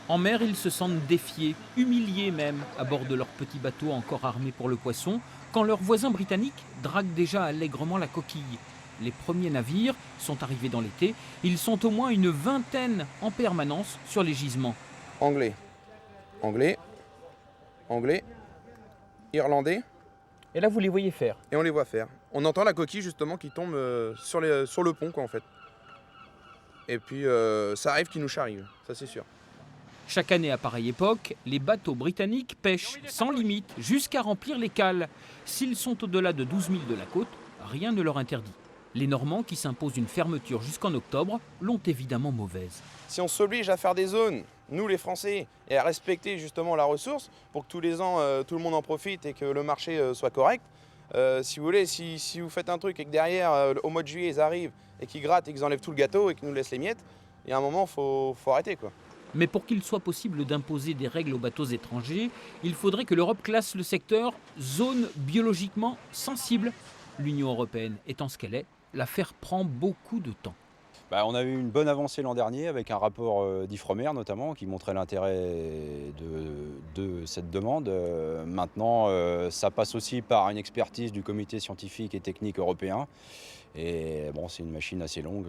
En mer, ils se sentent défiés, humiliés même, à bord de leur petit bateau encore armé pour le poisson, quand leurs voisins britanniques draguent déjà allègrement la coquille. Les premiers navires sont arrivés dans l'été, ils sont au moins une vingtaine en permanence sur les gisements. Anglais, anglais, anglais, irlandais, Et là, vous les voyez faire. et on les voit faire. On entend la coquille justement qui tombe sur le pont quoi en fait. Et puis ça arrive qu'ils nous charrient, ça c'est sûr. Chaque année à pareille époque, les bateaux britanniques pêchent sans limite jusqu'à remplir les cales. S'ils sont au-delà de 12 milles de la côte, rien ne leur interdit. Les Normands, qui s'imposent une fermeture jusqu'en octobre, l'ont évidemment mauvaise. Si on s'oblige à faire des zones, nous les Français, et à respecter justement la ressource, pour que tous les ans tout le monde en profite et que le marché soit correct, si vous voulez, si vous faites un truc et que derrière, au mois de juillet, ils arrivent et qu'ils grattent et qu'ils enlèvent tout le gâteau et qu'ils nous laissent les miettes, il y a un moment, faut arrêter quoi. Mais pour qu'il soit possible d'imposer des règles aux bateaux étrangers, il faudrait que l'Europe classe le secteur zone biologiquement sensible. L'Union européenne étant ce qu'elle est, l'affaire prend beaucoup de temps. On a eu une bonne avancée l'an dernier avec un rapport d'Ifremer notamment qui montrait l'intérêt de cette demande. Maintenant, ça passe aussi par une expertise du comité scientifique et technique européen. Et bon, c'est une machine assez longue.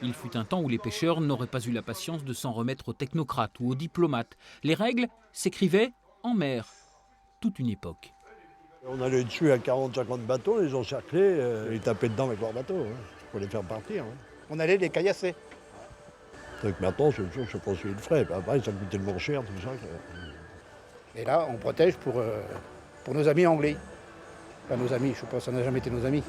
Il fut un temps où les pêcheurs n'auraient pas eu la patience de s'en remettre aux technocrates ou aux diplomates. Les règles s'écrivaient en mer. Toute une époque. On allait dessus à 40-50 bateaux, les encerclés, ils tapaient dedans avec leurs bateaux, pour les faire partir. On allait les caillasser. Donc maintenant, c'est sûr, je sais pas si ils le feraient. Après, ça coûtait tellement cher, tout ça. Et là, on protège pour nos amis anglais. Pas nos amis, je sais pas, ça n'a jamais été nos amis.